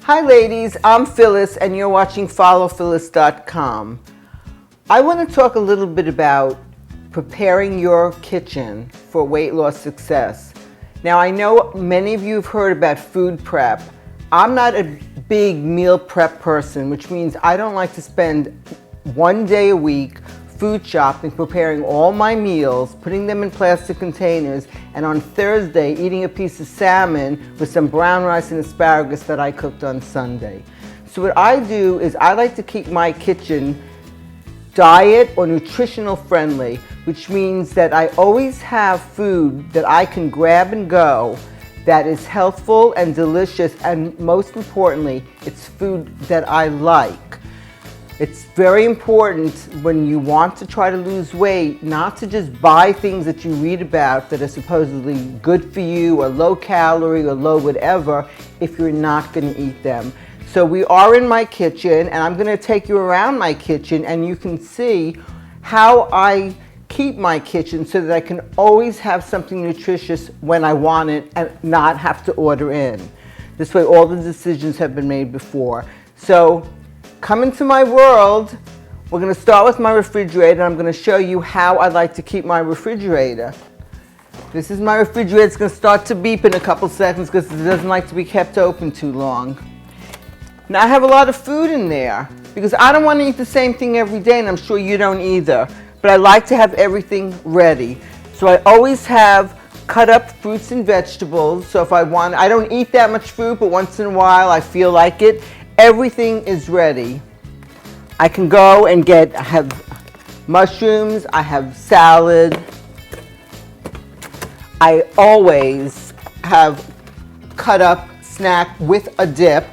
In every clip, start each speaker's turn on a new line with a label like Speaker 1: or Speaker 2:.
Speaker 1: Hi ladies, I'm Phyllis and you're watching followPhyllis.com. I want to talk a little bit about preparing your kitchen for weight loss success. Now I know many of you have heard about food prep. I'm not a big meal prep person, which means I don't like to spend one day a week food shopping, preparing all my meals, putting them in plastic containers, and on Thursday eating a piece of salmon with some brown rice and asparagus that I cooked on Sunday. So what I do is I like to keep my kitchen diet or nutritional friendly, which means that I always have food that I can grab and go that is healthful and delicious, and most importantly, it's food that I like. It's very important when you want to try to lose weight not to just buy things that you read about that are supposedly good for you or low calorie or low whatever if you're not going to eat them. So we are in my kitchen and I'm going to take you around my kitchen and you can see how I keep my kitchen so that I can always have something nutritious when I want it and not have to order in. This way all the decisions have been made before. So come into my world. We're going to start with my refrigerator. I'm going to show you how I like to keep my refrigerator. This is my refrigerator. It's going to start to beep in a couple seconds because it doesn't like to be kept open too long. Now I have a lot of food in there because I don't want to eat the same thing every day, and I'm sure you don't either. But I like to have everything ready. So I always have cut up fruits and vegetables. So if I don't eat that much fruit, but once in a while I feel like it. Everything is ready. I can go and I have mushrooms, I have salad. I always have cut up snack with a dip.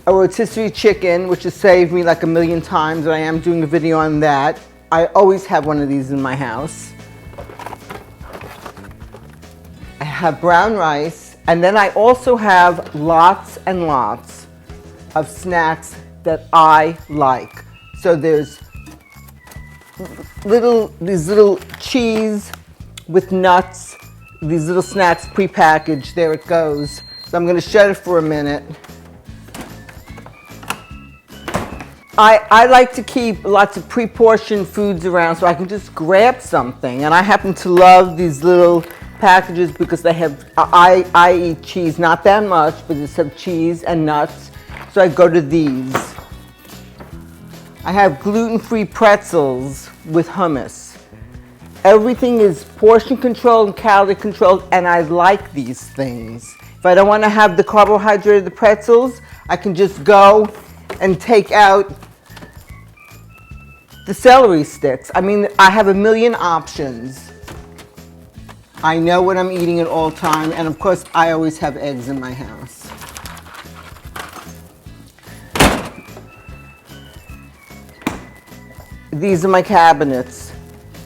Speaker 1: A rotisserie chicken, which has saved me like a million times, and I am doing a video on that. I always have one of these in my house. I have brown rice. And then I also have lots and lots of snacks that I like. So there's these little cheese with nuts, these little snacks prepackaged. There it goes. So I'm going to shut it for a minute. I like to keep lots of pre-portioned foods around so I can just grab something. And I happen to love these little packages because they have, I eat cheese, not that much, but just have cheese and nuts, so I go to these. I have gluten-free pretzels with hummus. Everything is portion controlled and calorie controlled, and I like these things. If I don't want to have the carbohydrate of the pretzels, I can just go and take out the celery sticks. I mean, I have a million options. I know what I'm eating at all times, and of course I always have eggs in my house. These are my cabinets.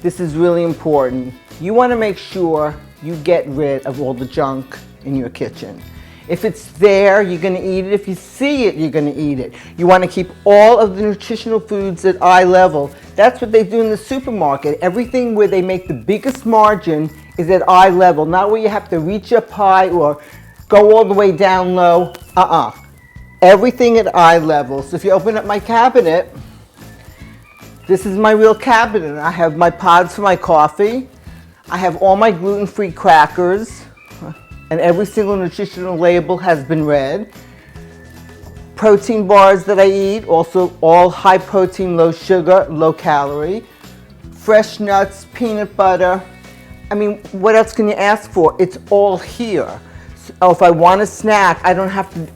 Speaker 1: This is really important. You want to make sure you get rid of all the junk in your kitchen. If it's there, you're going to eat it. If you see it, you're going to eat it. You want to keep all of the nutritional foods at eye level. That's what they do in the supermarket. Everything where they make the biggest margin is at eye level, not where you have to reach up high or go all the way down low. Everything at eye level. So if you open up my cabinet, this is my real cabinet. I have my pods for my coffee. I have all my gluten-free crackers, and every single nutritional label has been read. Protein bars that I eat, also all high protein, low sugar, low calorie. Fresh nuts, peanut butter. I mean, what else can you ask for? It's all here. So if I want a snack, I don't have to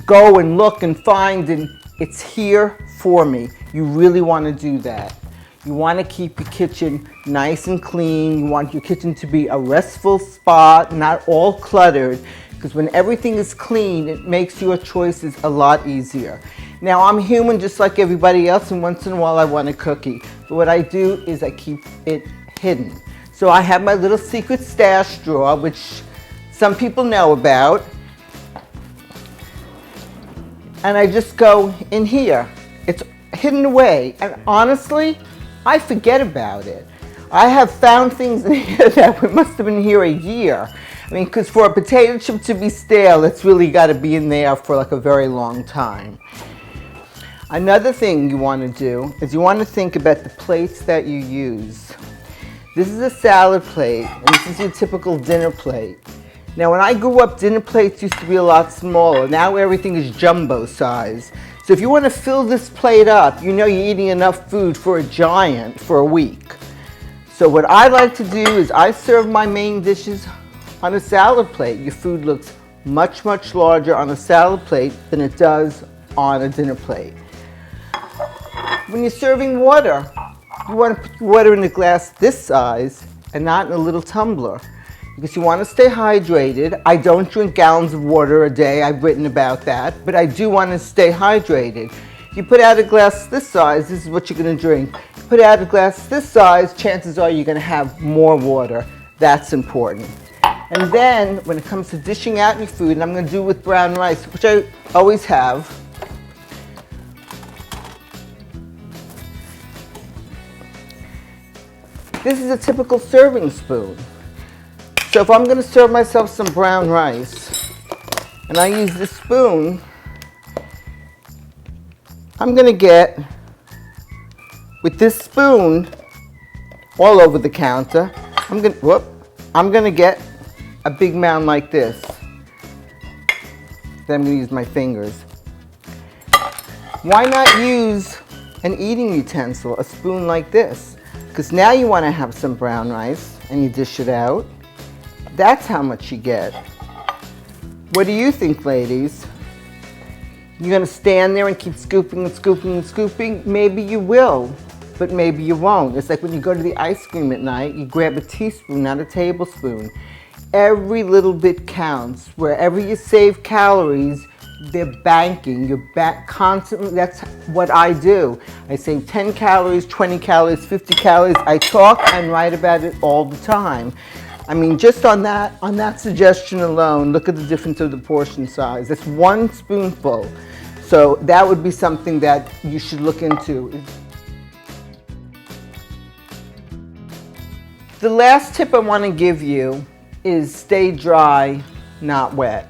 Speaker 1: go and look and find, and it's here for me. You really want to do that. You want to keep your kitchen nice and clean. You want your kitchen to be a restful spot, not all cluttered, because when everything is clean, it makes your choices a lot easier. Now, I'm human just like everybody else, and once in a while I want a cookie. But what I do is I keep it hidden. So I have my little secret stash drawer, which some people know about. And I just go in here. It's hidden away. And honestly, I forget about it. I have found things in here that must have been here a year. I mean, because for a potato chip to be stale, it's really got to be in there for like a very long time. Another thing you want to do is you want to think about the plates that you use. This is a salad plate, and this is your typical dinner plate. Now, when I grew up, dinner plates used to be a lot smaller. Now everything is jumbo size. So if you want to fill this plate up, you know you're eating enough food for a giant for a week. So what I like to do is I serve my main dishes on a salad plate. Your food looks much, much larger on a salad plate than it does on a dinner plate. When you're serving water, you want to put your water in a glass this size and not in a little tumbler, because you want to stay hydrated. I don't drink gallons of water a day. I've written about that, but I do want to stay hydrated. You put out a glass this size, this is what you're going to drink. You put out a glass this size, chances are you're going to have more water. That's important. And then when it comes to dishing out your food, and I'm going to do it with brown rice, which I always have, this is a typical serving spoon. So if I'm going to serve myself some brown rice, and I use this spoon, I'm going to get, with this spoon, all over the counter, I'm going to get a big mound like this. Then I'm going to use my fingers. Why not use an eating utensil, a spoon like this? Because now you want to have some brown rice, and you dish it out. That's how much you get. What do you think, ladies? You're going to stand there and keep scooping and scooping and scooping? Maybe you will, but maybe you won't. It's like when you go to the ice cream at night, you grab a teaspoon, not a tablespoon. Every little bit counts. Wherever you save calories, they're banking. You're constantly, that's what I do. I save 10 calories, 20 calories, 50 calories. I talk and write about it all the time. I mean, just on that suggestion alone, look at the difference of the portion size. That's one spoonful. So that would be something that you should look into. The last tip I want to give you is stay dry, not wet.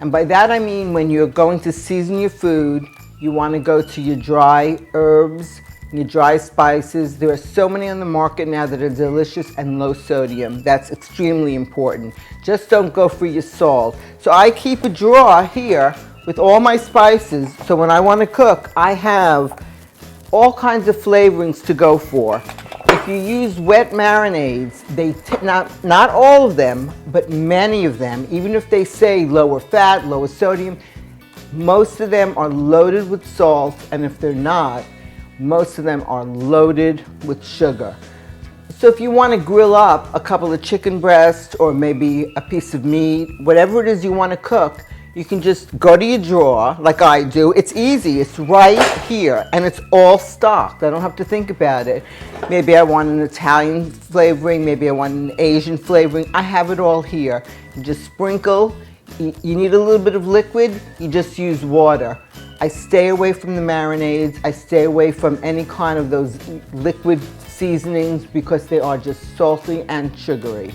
Speaker 1: And by that I mean when you're going to season your food, you want to go to your dry herbs, your dry spices. There are so many on the market now that are delicious and low sodium. That's extremely important. Just don't go for your salt. So I keep a drawer here with all my spices, so when I want to cook, I have all kinds of flavorings to go for. If you use wet marinades, not all of them, but many of them, even if they say lower fat, lower sodium, most of them are loaded with salt, and if they're not, most of them are loaded with sugar. So if you want to grill up a couple of chicken breasts or maybe a piece of meat, whatever it is you want to cook, you can just go to your drawer like I do. It's easy. It's right here and it's all stocked. I don't have to think about it. Maybe I want an Italian flavoring, maybe I want an Asian flavoring. I have it all here. You just sprinkle. You need a little bit of liquid, you just use water. I stay away from the marinades. I stay away from any kind of those liquid seasonings because they are just salty and sugary.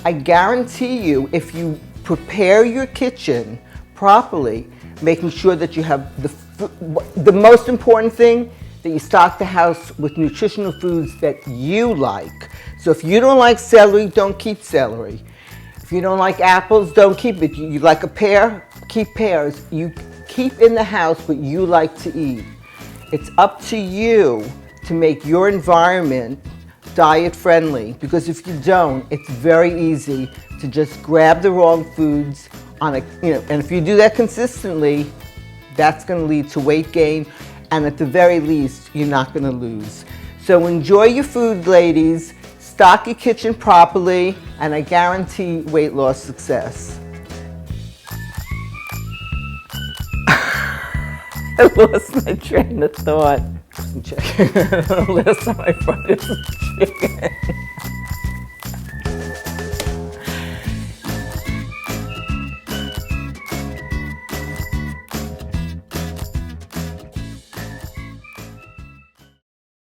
Speaker 1: I guarantee you, if you prepare your kitchen properly, making sure that you have the most important thing, that you stock the house with nutritional foods that you like. So if you don't like celery, don't keep celery. If you don't like apples, don't keep it. You like a pear, keep pears. You keep in the house what you like to eat. It's up to you to make your environment diet friendly, because if you don't, it's very easy to just grab the wrong foods and if you do that consistently, that's going to lead to weight gain, and at the very least, you're not going to lose. So enjoy your food, ladies. Stock your kitchen properly, and I guarantee weight loss success. I lost my train of thought. Last time I brought it was chicken.